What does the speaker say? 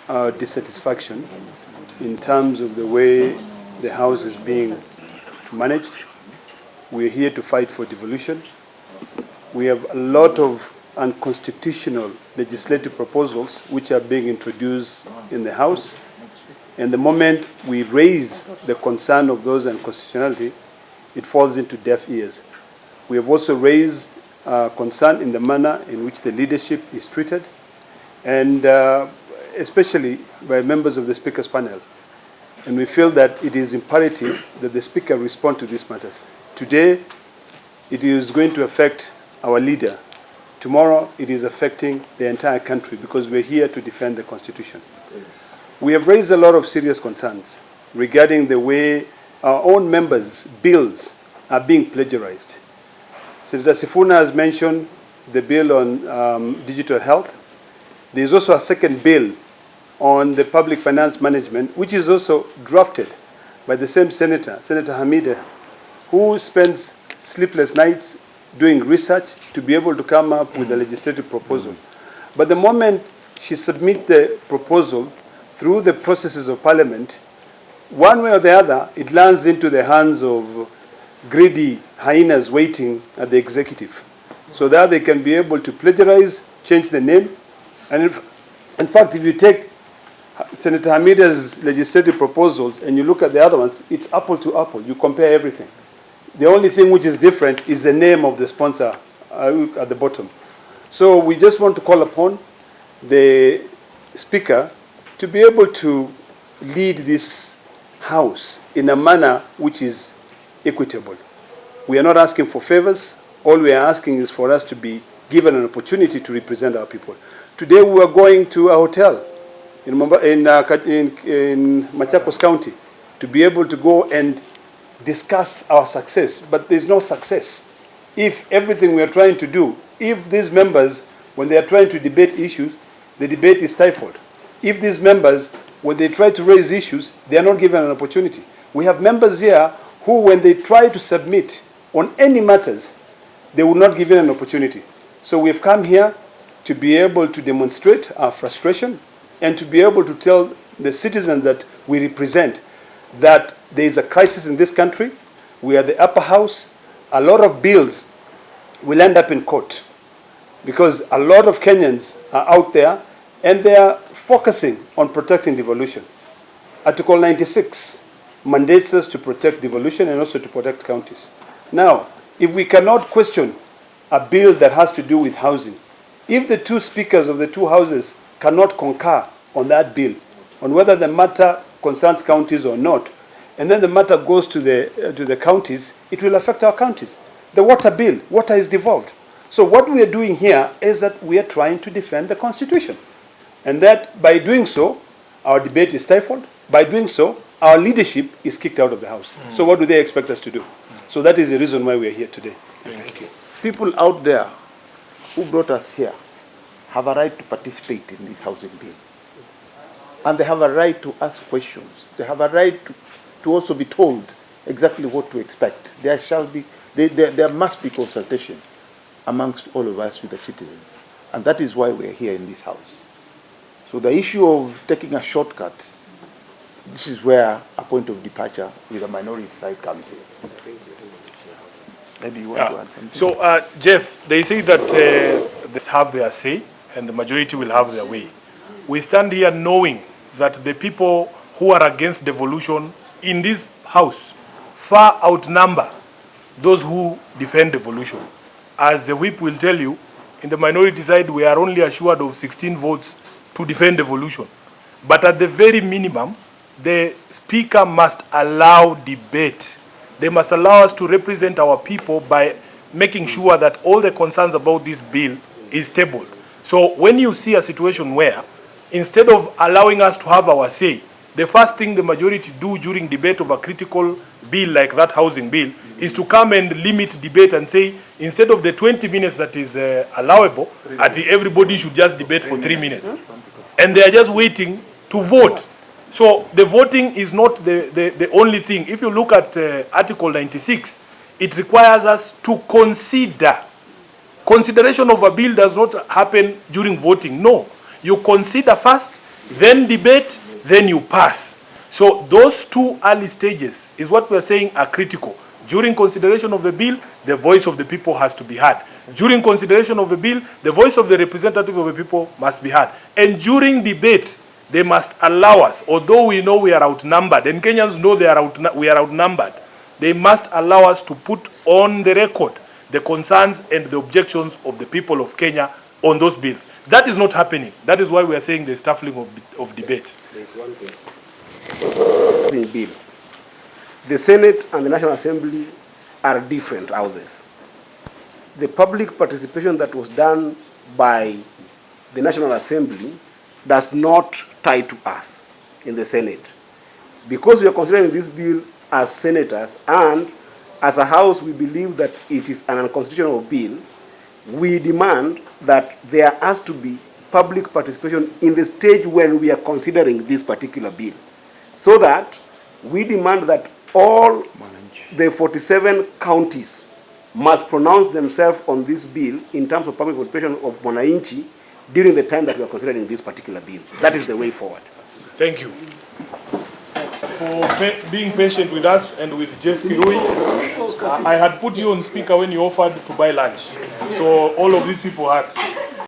our dissatisfaction in terms of the way the House is being managed. We're here to fight for devolution. We have a lot of unconstitutional legislative proposals which are being introduced in the House. And the moment we raise the concern of those unconstitutionality, it falls into deaf ears. We have also raised concern in the manner in which the leadership is treated, and especially by members of the Speaker's panel. And we feel that it is imperative that the Speaker respond to these matters. Today, it is going to affect our leader. Tomorrow, it is affecting the entire country because we're here to defend the Constitution. We have raised a lot of serious concerns regarding the way our own members' bills are being plagiarized. Senator Sifuna has mentioned the bill on digital health. There is also a second bill on the public finance management, which is also drafted by the same senator, Senator Hamida, who spends sleepless nights doing research to be able to come up with a legislative proposal. But the moment she submits the proposal through the processes of Parliament, one way or the other, it lands into the hands of greedy hyenas waiting at the executive, so that they can be able to plagiarize, change the name. And in fact, if you take Senator Hamida's legislative proposals and you look at the other ones, it's apple to apple. You compare everything. The only thing which is different is the name of the sponsor at the bottom. So we just want to call upon the Speaker to be able to lead this House in a manner which is equitable. We are not asking for favors. All we are asking is for us to be given an opportunity to represent our people. Today we are going to a hotel in Machakos County to be able to go and discuss our success, but there's no success if everything we are trying to do, if these members, when they are trying to debate issues, the debate is stifled. If these members, when they try to raise issues, they are not given an opportunity. We have members here who, when they try to submit on any matters, they will not give in an opportunity. So we have come here to be able to demonstrate our frustration and to be able to tell the citizens that we represent that there is a crisis in this country. We are the upper house. A lot of bills will end up in court because a lot of Kenyans are out there and they are focusing on protecting devolution. Article 96 mandates us to protect devolution and also to protect counties. Now, if we cannot question a bill that has to do with housing, if the two speakers of the two houses cannot concur on that bill, on whether the matter concerns counties or not, and then the matter goes to the counties, it will affect our counties. The water bill, water is devolved. So what we are doing here is that we are trying to defend the Constitution. And that by doing so, our debate is stifled. By doing so, our leadership is kicked out of the House. So what do they expect us to do? So that is the reason why we are here today. Thank you. People out there who brought us here have a right to participate in this housing bill. And they have a right to ask questions. They have a right to also be told exactly what to expect. There must be consultation amongst all of us with the citizens. And that is why we are here in this House. So the issue of taking a shortcut, this is where a point of departure with the minority side comes in. Maybe you want to add something? So, Jeff, they say that they have their say and the majority will have their way. We stand here knowing that the people who are against devolution in this House far outnumber those who defend devolution. As the whip will tell you, in the minority side, we are only assured of 16 votes to defend devolution. But at the very minimum, the Speaker must allow debate. They must allow us to represent our people by making sure that all the concerns about this bill is tabled. So when you see a situation where, instead of allowing us to have our say, the first thing the majority do during debate of a critical bill like that housing bill is to come and limit debate and say, instead of the 20 minutes that is allowable, everybody should just debate for 3 minutes. And they are just waiting to vote. So the voting is not the only thing. If you look at Article 96, it requires us to consider. Consideration of a bill does not happen during voting. No. You consider first, then debate, then you pass. So those two early stages is what we are saying are critical. During consideration of the bill, the voice of the people has to be heard. During consideration of the bill, the voice of the representative of the people must be heard. And during debate, they must allow us, although we know we are outnumbered, and Kenyans know we are outnumbered, they must allow us to put on the record the concerns and the objections of the people of Kenya on those bills. That is not happening. That is why we are saying the stifling of debate. There is one thing. Bill. The Senate and the National Assembly are different houses. The public participation that was done by the National Assembly does not tie to us in the Senate. Because we are considering this bill as senators, and as a House we believe that it is an unconstitutional bill, we demand that there has to be public participation in the stage when we are considering this particular bill. So that we demand that all the 47 counties must pronounce themselves on this bill in terms of public participation of Mwananchi during the time that we are considering this particular bill. That is the way forward. Thank you for being patient with us and with Jess Kirui. I had put you on speaker when you offered to buy lunch. So all of these people had